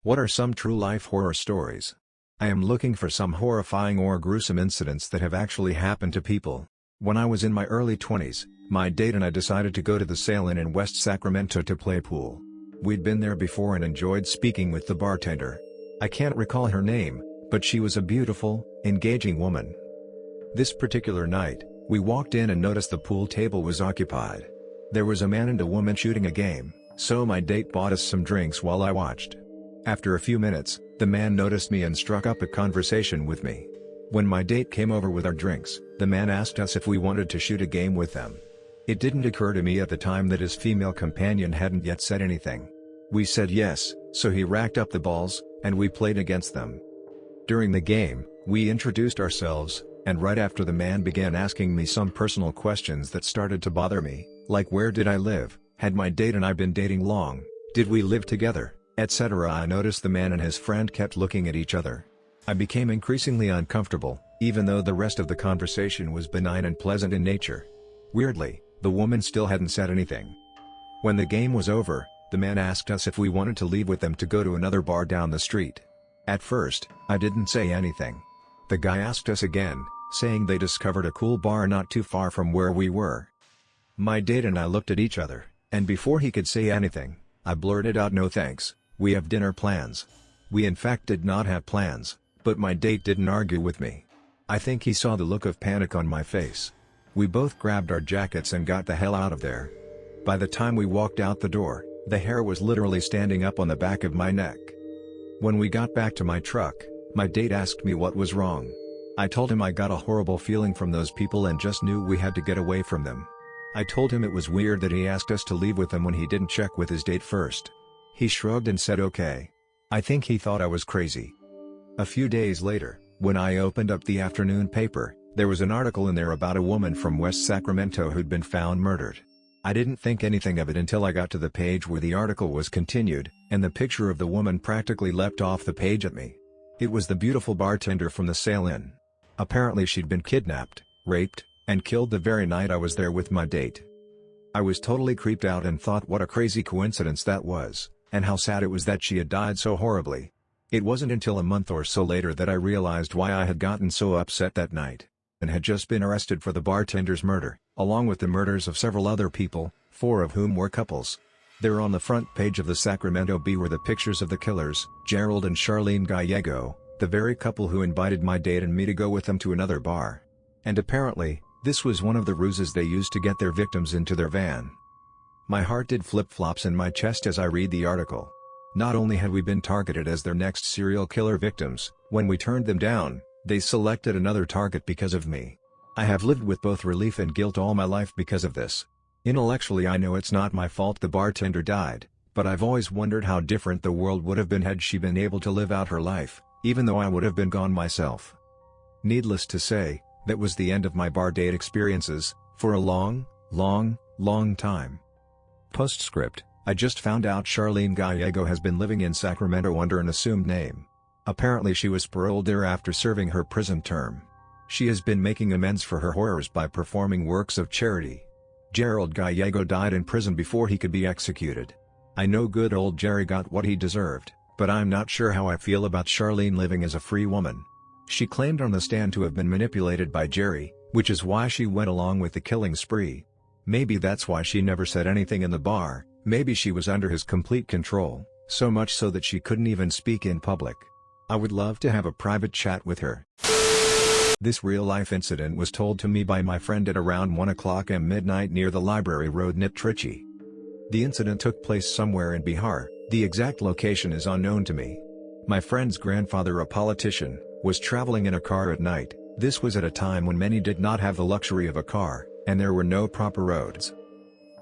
What are some true-life horror stories? I am looking for some horrifying or gruesome incidents that have actually happened to people. When I was in my early 20s, my date and I decided to go to the Sail Inn in West Sacramento to play pool. We'd been there before and enjoyed speaking with the bartender. I can't recall her name, but she was a beautiful, engaging woman. This particular night, we walked in and noticed the pool table was occupied. There was a man and a woman shooting a game, so my date bought us some drinks while I watched. After a few minutes, the man noticed me and struck up a conversation with me. When my date came over with our drinks, the man asked us if we wanted to shoot a game with them. It didn't occur to me at the time that his female companion hadn't yet said anything. We said yes, so he racked up the balls, and we played against them. During the game, we introduced ourselves, and right after the man began asking me some personal questions that started to bother me, like where did I live, had my date and I been dating long, did we live together, etc. I noticed the man and his friend kept looking at each other. I became increasingly uncomfortable, even though the rest of the conversation was benign and pleasant in nature. Weirdly, the woman still hadn't said anything. When the game was over, the man asked us if we wanted to leave with them to go to another bar down the street. At first, I didn't say anything. The guy asked us again, saying they discovered a cool bar not too far from where we were. My date and I looked at each other, and before he could say anything, I blurted out, "No thanks, we have dinner plans." We in fact did not have plans, but my date didn't argue with me. I think he saw the look of panic on my face. We both grabbed our jackets and got the hell out of there. By the time we walked out the door, the hair was literally standing up on the back of my neck. When we got back to my truck, my date asked me what was wrong. I told him I got a horrible feeling from those people and just knew we had to get away from them. I told him it was weird that he asked us to leave with him when he didn't check with his date first. He shrugged and said okay. I think he thought I was crazy. A few days later, when I opened up the afternoon paper, there was an article in there about a woman from West Sacramento who'd been found murdered. I didn't think anything of it until I got to the page where the article was continued, and the picture of the woman practically leapt off the page at me. It was the beautiful bartender from the Sail Inn. Apparently she'd been kidnapped, raped, and killed the very night I was there with my date. I was totally creeped out and thought what a crazy coincidence that was, and how sad it was that she had died so horribly. It wasn't until a month or so later that I realized why I had gotten so upset that night, and had just been arrested for the bartender's murder, along with the murders of several other people, 4 of whom were couples. There on the front page of the Sacramento Bee were the pictures of the killers, Gerald and Charlene Gallego, the very couple who invited my date and me to go with them to another bar. And apparently, this was one of the ruses they used to get their victims into their van. My heart did flip-flops in my chest as I read the article. Not only had we been targeted as their next serial killer victims, when we turned them down, they selected another target because of me. I have lived with both relief and guilt all my life because of this. Intellectually I know it's not my fault the bartender died, but I've always wondered how different the world would have been had she been able to live out her life, even though I would have been gone myself. Needless to say, that was the end of my bar date experiences, for a long time. Postscript, I just found out Charlene Gallego has been living in Sacramento under an assumed name. Apparently she was paroled there after serving her prison term. She has been making amends for her horrors by performing works of charity. Gerald Gallego died in prison before he could be executed. I know good old Jerry got what he deserved, but I'm not sure how I feel about Charlene living as a free woman. She claimed on the stand to have been manipulated by Jerry, which is why she went along with the killing spree. Maybe that's why she never said anything in the bar, maybe she was under his complete control, so much so that she couldn't even speak in public. I would love to have a private chat with her. This real-life incident was told to me by my friend at around 1 a.m. midnight near the Library Road in Trichy. The incident took place somewhere in Bihar, the exact location is unknown to me. My friend's grandfather, a politician, was traveling in a car at night. This was at a time when many did not have the luxury of a car, and there were no proper roads.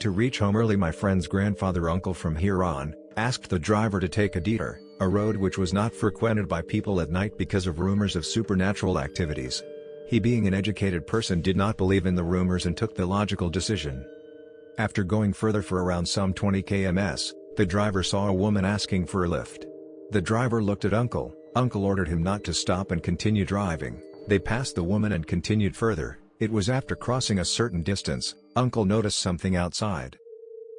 To reach home early, my friend's grandfather, uncle from here on, asked the driver to take a detour, a road which was not frequented by people at night because of rumors of supernatural activities. He, being an educated person, did not believe in the rumors and took the logical decision. After going further for around some 20 km, the driver saw a woman asking for a lift. The driver looked at Uncle. Uncle ordered him not to stop and continue driving. They passed the woman and continued further. It was after crossing a certain distance, Uncle noticed something outside.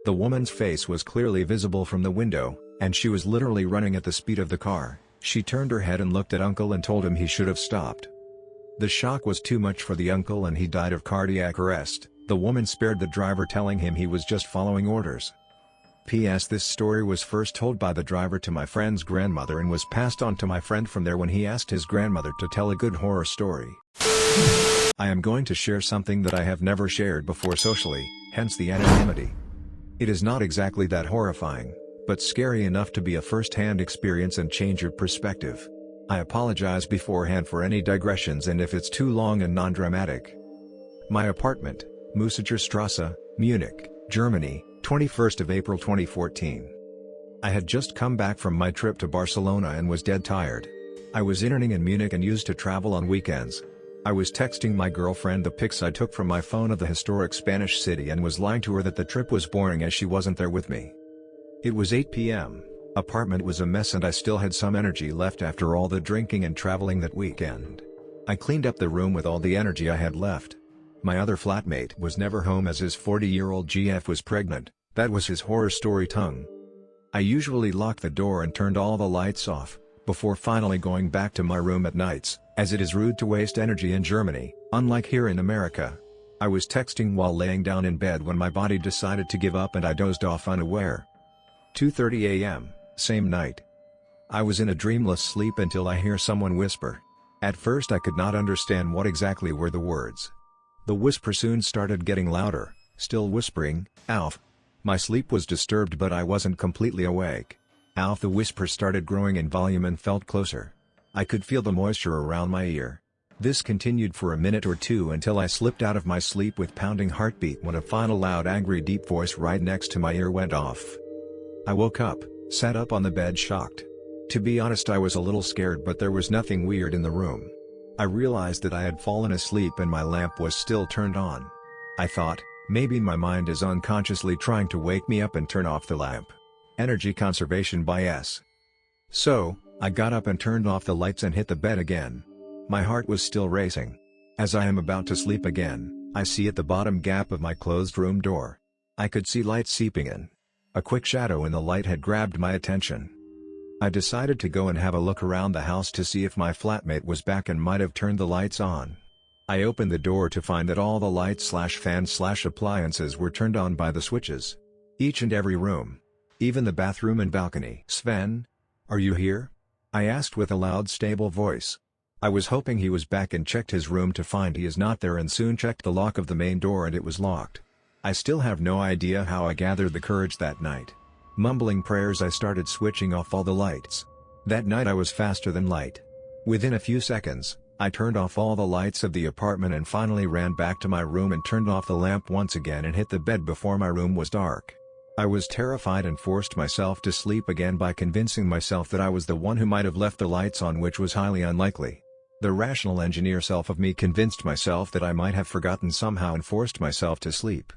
The woman's face was clearly visible from the window, and she was literally running at the speed of the car. She turned her head and looked at Uncle and told him he should have stopped. The shock was too much for the uncle and he died of cardiac arrest. The woman spared the driver, telling him he was just following orders. P.S. This story was first told by the driver to my friend's grandmother and was passed on to my friend from there when he asked his grandmother to tell a good horror story. I am going to share something that I have never shared before socially, hence the anonymity. It is not exactly that horrifying, but scary enough to be a first-hand experience and change your perspective. I apologize beforehand for any digressions and if it's too long and non-dramatic. My apartment, Musicher Strasse, Munich, Germany, 21st of April 2014. I had just come back from my trip to Barcelona and was dead tired. I was interning in Munich and used to travel on weekends. I was texting my girlfriend the pics I took from my phone of the historic Spanish city and was lying to her that the trip was boring as she wasn't there with me. It was 8 p.m. Apartment was a mess and I still had some energy left after all the drinking and traveling that weekend. I cleaned up the room with all the energy I had left. My other flatmate was never home as his 40-year-old GF was pregnant. That was his horror story tongue. I usually locked the door and turned all the lights off, before finally going back to my room at nights, as it is rude to waste energy in Germany, unlike here in America. I was texting while laying down in bed when my body decided to give up and I dozed off unaware. 2:30 a.m., same night. I was in a dreamless sleep until I hear someone whisper. At first I could not understand what exactly were the words. The whisper soon started getting louder, still whispering, "Alf." My sleep was disturbed but I wasn't completely awake. Alf. The whisper started growing in volume and felt closer. I could feel the moisture around my ear. This continued for a minute or two until I slipped out of my sleep with pounding heartbeat when a final loud angry deep voice right next to my ear went off. I woke up, sat up on the bed shocked. To be honest, I was a little scared but there was nothing weird in the room. I realized that I had fallen asleep and my lamp was still turned on. I thought, maybe my mind is unconsciously trying to wake me up and turn off the lamp. Energy conservation by S. So, I got up and turned off the lights and hit the bed again. My heart was still racing. As I am about to sleep again, I see at the bottom gap of my closed room door. I could see light seeping in. A quick shadow in the light had grabbed my attention. I decided to go and have a look around the house to see if my flatmate was back and might have turned the lights on. I opened the door to find that all the lights/fans/appliances were turned on by the switches. Each and every room. Even the bathroom and balcony. "Sven? Are you here?" I asked with a loud stable voice. I was hoping he was back and checked his room to find he is not there and soon checked the lock of the main door and it was locked. I still have no idea how I gathered the courage that night. Mumbling prayers, I started switching off all the lights. That night I was faster than light. Within a few seconds, I turned off all the lights of the apartment and finally ran back to my room and turned off the lamp once again and hit the bed before my room was dark. I was terrified and forced myself to sleep again by convincing myself that I was the one who might have left the lights on, which was highly unlikely. The rational engineer self of me convinced myself that I might have forgotten somehow and forced myself to sleep.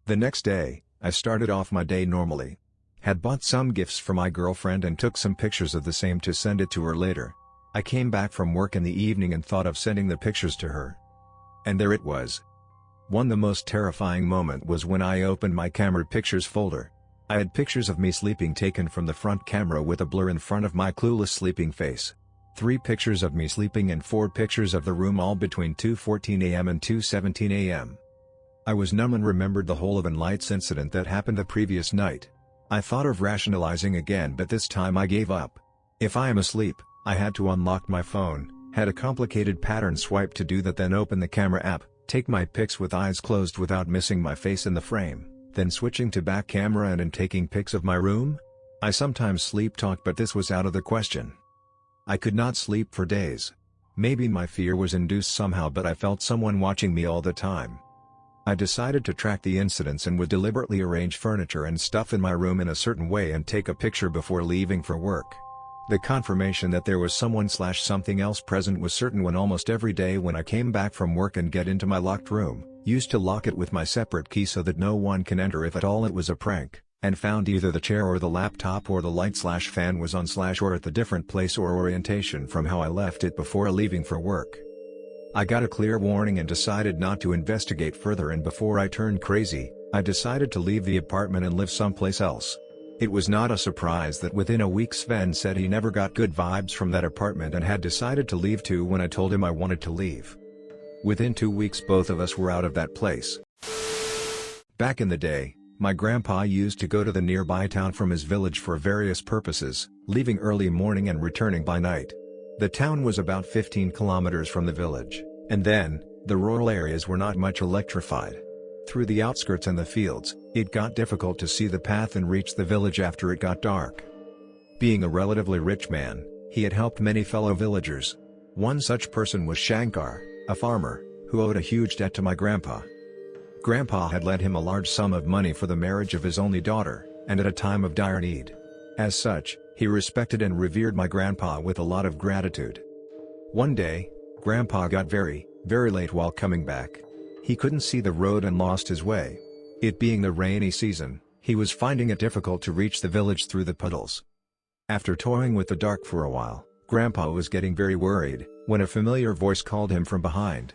The next day, I started off my day normally. Had bought some gifts for my girlfriend and took some pictures of the same to send it to her later. I came back from work in the evening and thought of sending the pictures to her. And there it was. The most terrifying moment was when I opened my camera pictures folder. I had pictures of me sleeping taken from the front camera with a blur in front of my clueless sleeping face. 3 pictures of me sleeping and 4 pictures of the room, all between 2:14 a.m. and 2:17 a.m. I was numb and remembered the whole of an lights incident that happened the previous night. I thought of rationalizing again, but this time I gave up. If I am asleep, I had to unlock my phone, had a complicated pattern swipe to do that, then open the camera app, take my pics with eyes closed without missing my face in the frame, then switching to back camera and taking pics of my room. I sometimes sleep talk, but this was out of the question. I could not sleep for days. Maybe my fear was induced somehow, but I felt someone watching me all the time. I decided to track the incidents and would deliberately arrange furniture and stuff in my room in a certain way and take a picture before leaving for work. The confirmation that there was someone/something else present was certain when almost every day when I came back from work and get into my locked room, used to lock it with my separate key so that no one can enter if at all it was a prank, and found either the chair or the laptop or the light/fan was on/or at the different place or orientation from how I left it before leaving for work. I got a clear warning and decided not to investigate further, and before I turned crazy, I decided to leave the apartment and live someplace else. It was not a surprise that within a week Sven said he never got good vibes from that apartment and had decided to leave too when I told him I wanted to leave. Within 2 weeks both of us were out of that place. Back in the day, my grandpa used to go to the nearby town from his village for various purposes, leaving early morning and returning by night. The town was about 15 kilometers from the village, and then, the rural areas were not much electrified. Through the outskirts and the fields, it got difficult to see the path and reach the village after it got dark. Being a relatively rich man, he had helped many fellow villagers. One such person was Shankar, a farmer, who owed a huge debt to my grandpa. Grandpa had lent him a large sum of money for the marriage of his only daughter, and at a time of dire need. As such, he respected and revered my grandpa with a lot of gratitude. One day, Grandpa got very late while coming back. He couldn't see the road and lost his way. It being the rainy season, he was finding it difficult to reach the village through the puddles. After toying with the dark for a while, Grandpa was getting very worried, when a familiar voice called him from behind.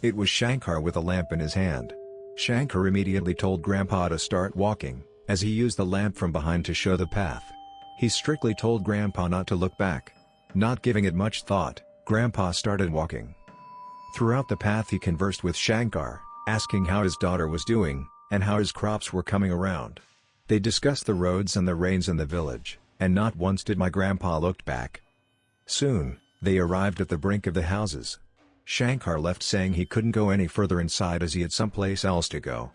It was Shankar with a lamp in his hand. Shankar immediately told Grandpa to start walking, as he used the lamp from behind to show the path. He strictly told Grandpa not to look back. Not giving it much thought, Grandpa started walking. Throughout the path he conversed with Shankar, asking how his daughter was doing, and how his crops were coming around. They discussed the roads and the rains in the village, and not once did my grandpa look back. Soon, they arrived at the brink of the houses. Shankar left saying he couldn't go any further inside as he had someplace else to go.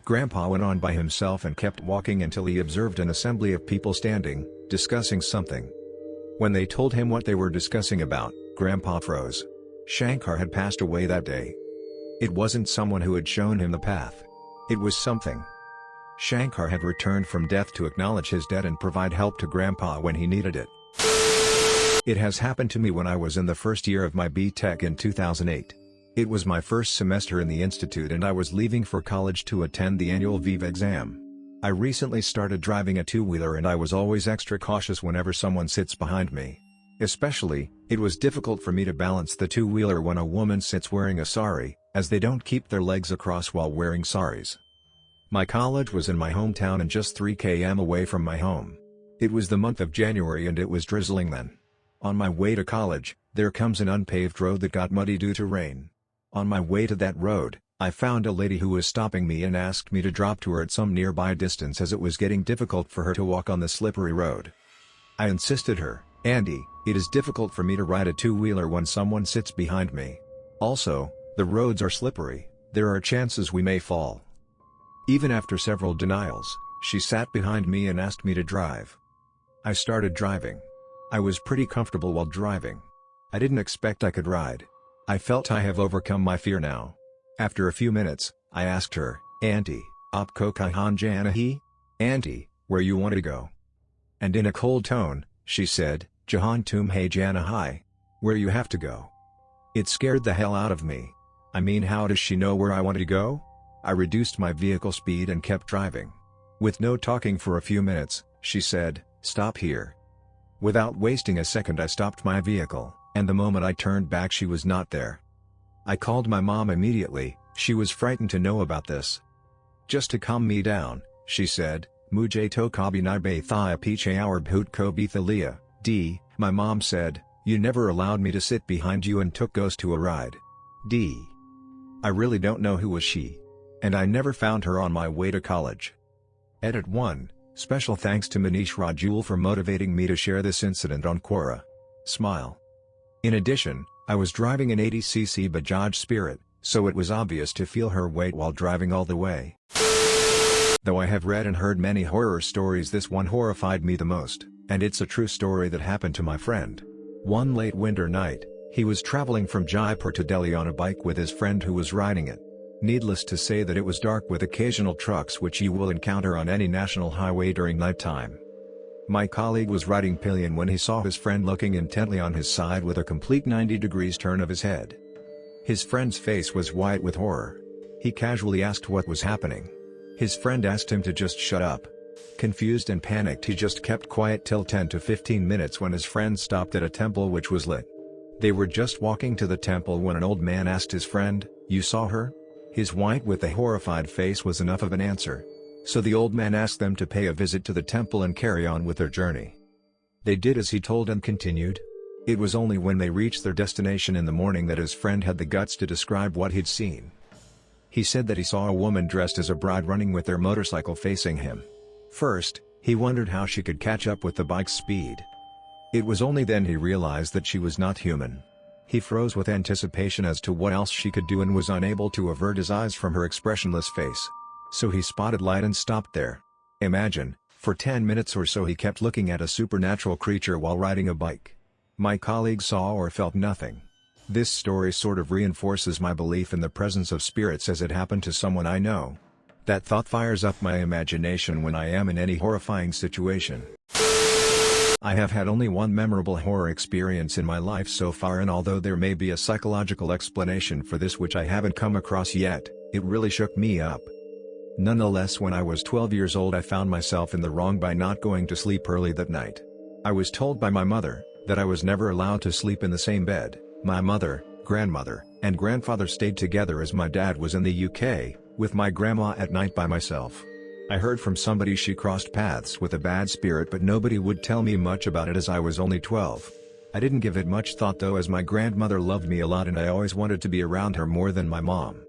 Grandpa went on by himself and kept walking until he observed an assembly of people standing, discussing something. When they told him what they were discussing about, Grandpa froze. Shankar had passed away that day. It wasn't someone who had shown him the path. It was something. Shankar had returned from death to acknowledge his debt and provide help to Grandpa when he needed it. It has happened to me when I was in the first year of my B.Tech in 2008. It was my first semester in the institute and I was leaving for college to attend the annual Viva exam. I recently started driving a two-wheeler and I was always extra cautious whenever someone sits behind me. Especially, it was difficult for me to balance the two-wheeler when a woman sits wearing a sari, as they don't keep their legs across while wearing saris. My college was in my hometown and just 3 km away from my home. It was the month of January and it was drizzling then. On my way to college, there comes an unpaved road that got muddy due to rain. On my way to that road, I found a lady who was stopping me and asked me to drop to her at some nearby distance as it was getting difficult for her to walk on the slippery road. I insisted her, "Andy, it is difficult for me to ride a two-wheeler when someone sits behind me. Also, the roads are slippery, there are chances we may fall." Even after several denials, she sat behind me and asked me to drive. I started driving. I was pretty comfortable while driving. I didn't expect I could ride. I felt I have overcome my fear now. After a few minutes, I asked her, "Auntie, aapko kahan jana hai? Auntie, where you want to go?" And in a cold tone, she said, "Jahan tum hai jana hai? Where you have to go." It scared the hell out of me. I mean, how does she know where I want to go? I reduced my vehicle speed and kept driving. With no talking for a few minutes, she said, "Stop here." Without wasting a second I stopped my vehicle, and the moment I turned back she was not there. I called my mom immediately. She was frightened to know about this. Just to calm me down, she said, "Mujhe to kabhi nahi baithaya piche aur bhoot ko bithalia, D." My mom said, "You never allowed me to sit behind you and took Ghost to a ride. D." I really don't know who was she. And I never found her on my way to college. Edit 1. Special thanks to Manish Rajul for motivating me to share this incident on Quora. Smile. In addition, I was driving an 80cc Bajaj Spirit, so it was obvious to feel her weight while driving all the way. Though I have read and heard many horror stories, this one horrified me the most, and it's a true story that happened to my friend. One late winter night, he was traveling from Jaipur to Delhi on a bike with his friend who was riding it. Needless to say that it was dark with occasional trucks which you will encounter on any national highway during nighttime. My colleague was riding pillion when he saw his friend looking intently on his side with a complete 90 degrees turn of his head. His friend's face was white with horror. He casually asked what was happening. His friend asked him to just shut up. Confused and panicked, he just kept quiet till 10 to 15 minutes when his friend stopped at a temple which was lit. They were just walking to the temple when an old man asked his friend, "You saw her?" His white with a horrified face was enough of an answer. So the old man asked them to pay a visit to the temple and carry on with their journey. They did as he told and continued. It was only when they reached their destination in the morning that his friend had the guts to describe what he'd seen. He said that he saw a woman dressed as a bride running with their motorcycle facing him. First, he wondered how she could catch up with the bike's speed. It was only then he realized that she was not human. He froze with anticipation as to what else she could do and was unable to avert his eyes from her expressionless face. So he spotted light and stopped there. Imagine, for 10 minutes or so he kept looking at a supernatural creature while riding a bike. My colleague saw or felt nothing. This story sort of reinforces my belief in the presence of spirits as it happened to someone I know. That thought fires up my imagination when I am in any horrifying situation. I have had only one memorable horror experience in my life so far, and although there may be a psychological explanation for this which I haven't come across yet, it really shook me up. Nonetheless, when I was 12 years old I found myself in the wrong by not going to sleep early that night. I was told by my mother that I was never allowed to sleep in the same bed. My mother, grandmother, and grandfather stayed together as my dad was in the UK, with my grandma at night by myself. I heard from somebody she crossed paths with a bad spirit, but nobody would tell me much about it as I was only 12. I didn't give it much thought though, as my grandmother loved me a lot and I always wanted to be around her more than my mom.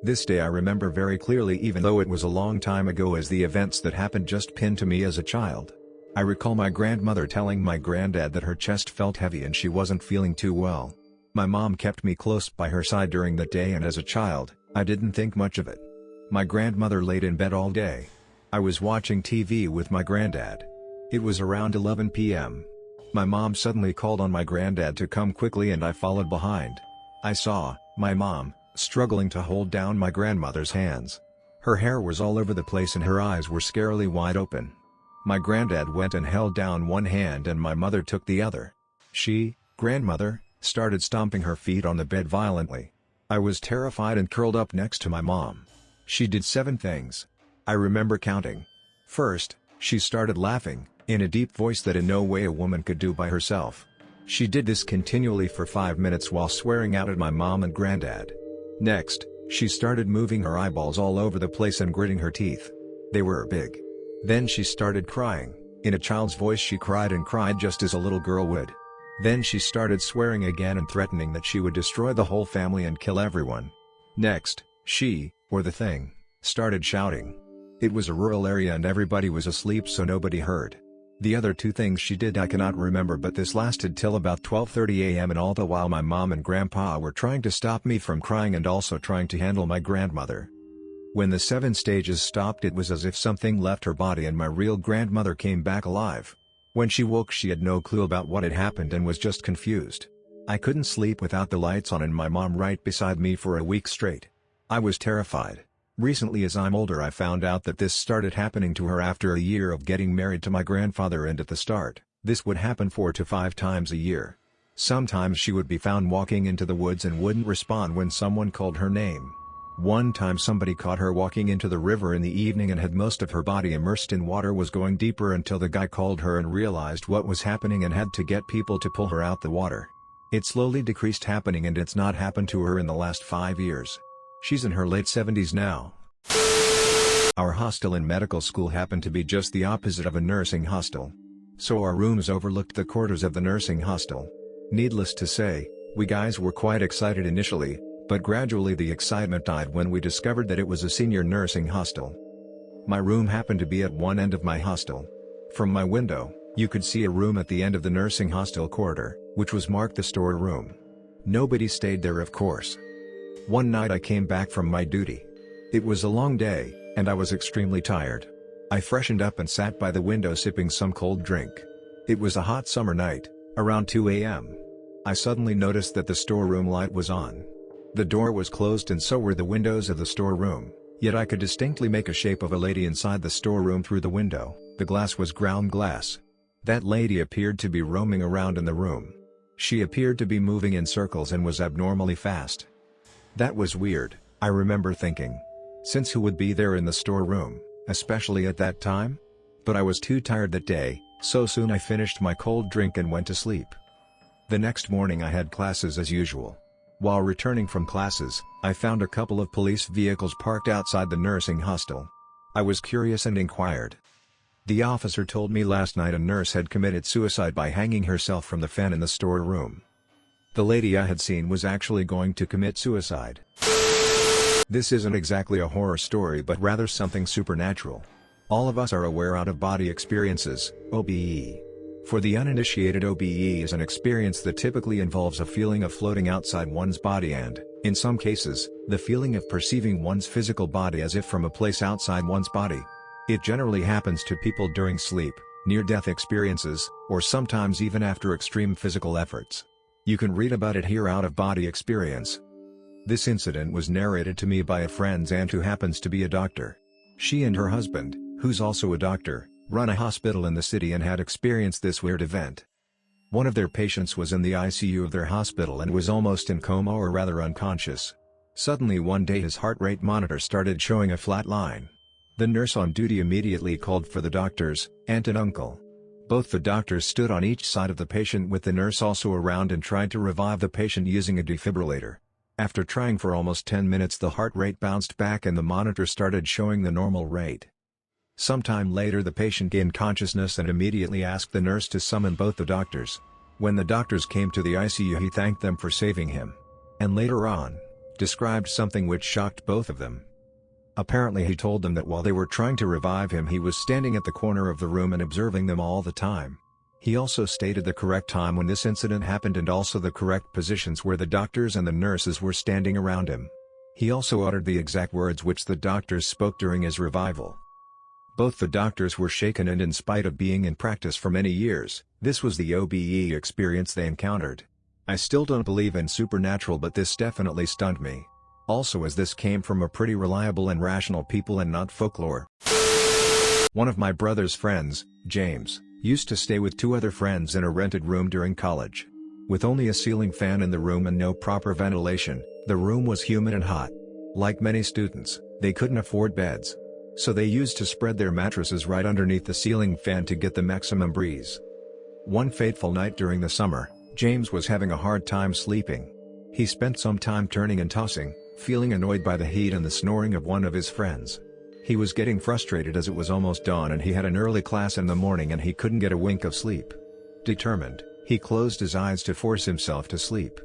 This day I remember very clearly, even though it was a long time ago, as the events that happened just pinned to me as a child. I recall my grandmother telling my granddad that her chest felt heavy and she wasn't feeling too well. My mom kept me close by her side during that day, and as a child, I didn't think much of it. My grandmother laid in bed all day. I was watching TV with my granddad. It was around 11 p.m. My mom suddenly called on my granddad to come quickly and I followed behind. I saw my mom struggling to hold down my grandmother's hands. Her hair was all over the place and her eyes were scarily wide open. My granddad went and held down one hand and my mother took the other. She, grandmother, started stomping her feet on the bed violently. I was terrified and curled up next to my mom. She did 7 things. I remember counting. First, she started laughing, in a deep voice that in no way a woman could do by herself. She did this continually for 5 minutes while swearing out at my mom and granddad. Next, she started moving her eyeballs all over the place and gritting her teeth. They were big. Then she started crying. In a child's voice she cried and cried just as a little girl would. Then she started swearing again and threatening that she would destroy the whole family and kill everyone. Next, she, or the thing, started shouting. It was a rural area and everybody was asleep so nobody heard. The other 2 things she did I cannot remember, but this lasted till about 12:30 a.m. and all the while my mom and grandpa were trying to stop me from crying and also trying to handle my grandmother. When the 7 stages stopped, it was as if something left her body and my real grandmother came back alive. When she woke she had no clue about what had happened and was just confused. I couldn't sleep without the lights on and my mom right beside me for a week straight. I was terrified. Recently, as I'm older, I found out that this started happening to her after a year of getting married to my grandfather, and at the start, this would happen 4 to 5 times a year. Sometimes she would be found walking into the woods and wouldn't respond when someone called her name. One time somebody caught her walking into the river in the evening and had most of her body immersed in water, was going deeper until the guy called her and realized what was happening and had to get people to pull her out the water. It slowly decreased happening and it's not happened to her in the last 5 years. She's in her late 70s now. Our hostel in medical school happened to be just the opposite of a nursing hostel. So our rooms overlooked the quarters of the nursing hostel. Needless to say, we guys were quite excited initially, but gradually the excitement died when we discovered that it was a senior nursing hostel. My room happened to be at one end of my hostel. From my window, you could see a room at the end of the nursing hostel corridor, which was marked the storeroom. Nobody stayed there, of course. One night I came back from my duty. It was a long day, and I was extremely tired. I freshened up and sat by the window sipping some cold drink. It was a hot summer night, around 2 a.m. I suddenly noticed that the storeroom light was on. The door was closed and so were the windows of the storeroom, yet I could distinctly make a shape of a lady inside the storeroom through the window. The glass was ground glass. That lady appeared to be roaming around in the room. She appeared to be moving in circles and was abnormally fast. That was weird, I remember thinking. Since who would be there in the storeroom, especially at that time? But I was too tired that day, so soon I finished my cold drink and went to sleep. The next morning I had classes as usual. While returning from classes, I found a couple of police vehicles parked outside the nursing hostel. I was curious and inquired. The officer told me last night a nurse had committed suicide by hanging herself from the fan in the storeroom. The lady I had seen was actually going to commit suicide. This isn't exactly a horror story but rather something supernatural. All of us are aware out-of-body experiences, OBE. For the uninitiated, OBE is an experience that typically involves a feeling of floating outside one's body and, in some cases, the feeling of perceiving one's physical body as if from a place outside one's body. It generally happens to people during sleep, near-death experiences, or sometimes even after extreme physical efforts. You can read about it here. Out-of-body experience. This incident was narrated to me by a friend's aunt who happens to be a doctor. She and her husband, who's also a doctor, run a hospital in the city and had experienced this weird event. One of their patients was in the ICU of their hospital and was almost in coma, or rather unconscious. Suddenly one day his heart rate monitor started showing a flat line. The nurse on duty immediately called for the doctors, aunt and uncle. Both the doctors stood on each side of the patient with the nurse also around and tried to revive the patient using a defibrillator. After trying for almost 10 minutes, the heart rate bounced back and the monitor started showing the normal rate. Sometime later the patient gained consciousness and immediately asked the nurse to summon both the doctors. When the doctors came to the ICU, he thanked them for saving him. And later on, described something which shocked both of them. Apparently he told them that while they were trying to revive him, he was standing at the corner of the room and observing them all the time. He also stated the correct time when this incident happened and also the correct positions where the doctors and the nurses were standing around him. He also uttered the exact words which the doctors spoke during his revival. Both the doctors were shaken, and in spite of being in practice for many years, this was the OBE experience they encountered. I still don't believe in supernatural, but this definitely stunned me. Also, as this came from a pretty reliable and rational people and not folklore. One of my brother's friends, James, used to stay with two other friends in a rented room during college. With only a ceiling fan in the room and no proper ventilation, the room was humid and hot. Like many students, they couldn't afford beds. So they used to spread their mattresses right underneath the ceiling fan to get the maximum breeze. One fateful night during the summer, James was having a hard time sleeping. He spent some time turning and tossing, feeling annoyed by the heat and the snoring of one of his friends. He was getting frustrated as it was almost dawn and he had an early class in the morning and he couldn't get a wink of sleep. Determined, he closed his eyes to force himself to sleep.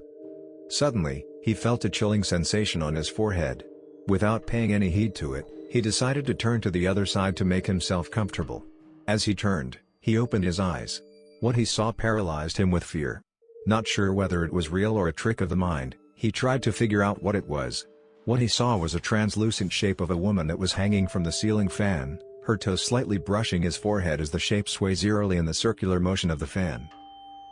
Suddenly, he felt a chilling sensation on his forehead. Without paying any heed to it, he decided to turn to the other side to make himself comfortable. As he turned, he opened his eyes. What he saw paralyzed him with fear. Not sure whether it was real or a trick of the mind, he tried to figure out what it was. What he saw was a translucent shape of a woman that was hanging from the ceiling fan, her toes slightly brushing his forehead as the shape sways eerily in the circular motion of the fan.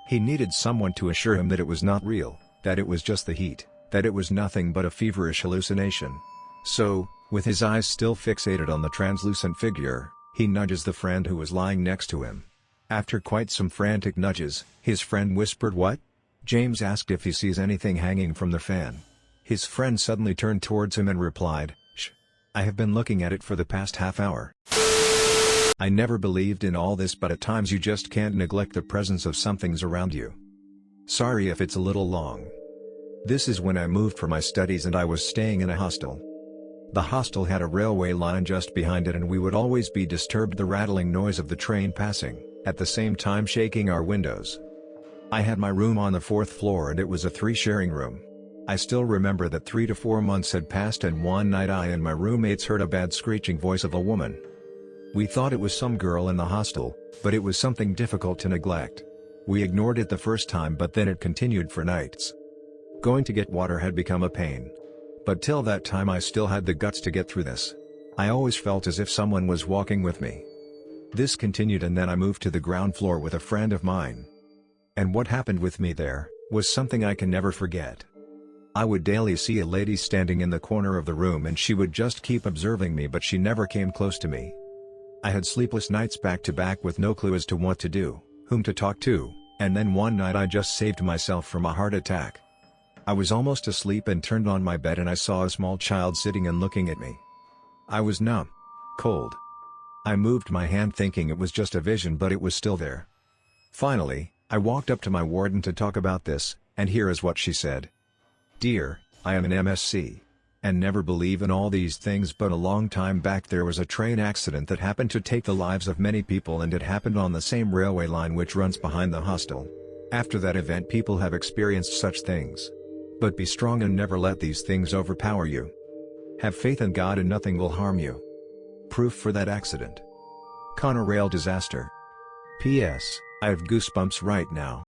He needed someone to assure him that it was not real, that it was just the heat, that it was nothing but a feverish hallucination. So, with his eyes still fixated on the translucent figure, he nudges the friend who was lying next to him. After quite some frantic nudges, his friend whispered, "What?" James asked if he sees anything hanging from the fan. His friend suddenly turned towards him and replied, "Shh. I have been looking at it for the past half hour." I never believed in all this, but at times you just can't neglect the presence of something's around you. Sorry if it's a little long. This is when I moved for my studies and I was staying in a hostel. The hostel had a railway line just behind it and we would always be disturbed the rattling noise of the train passing, at the same time shaking our windows. I had my room on the 4th floor and it was a 3-sharing room. I still remember that 3 to 4 months had passed and one night I and my roommates heard a bad screeching voice of a woman. We thought it was some girl in the hostel, but it was something difficult to neglect. We ignored it the first time, but then it continued for nights. Going to get water had become a pain. But till that time I still had the guts to get through this. I always felt as if someone was walking with me. This continued and then I moved to the ground floor with a friend of mine. And what happened with me there, was something I can never forget. I would daily see a lady standing in the corner of the room and she would just keep observing me, but she never came close to me. I had sleepless nights back to back with no clue as to what to do, whom to talk to, and then one night I just saved myself from a heart attack. I was almost asleep and turned on my bed and I saw a small child sitting and looking at me. I was numb. Cold. I moved my hand thinking it was just a vision, but it was still there. Finally, I walked up to my warden to talk about this, and here is what she said. "Dear, I am an MSc. and never believe in all these things, but a long time back there was a train accident that happened to take the lives of many people, and it happened on the same railway line which runs behind the hostel. After that event people have experienced such things. But be strong and never let these things overpower you. Have faith in God and nothing will harm you. Proof for that accident. Conor disaster. P.S. I have goosebumps right now.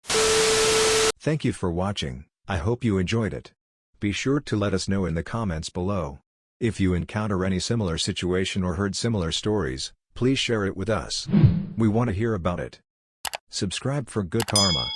Thank you for watching, I hope you enjoyed it. Be sure to let us know in the comments below. If you encounter any similar situation or heard similar stories, please share it with us. We want to hear about it. Subscribe for good karma.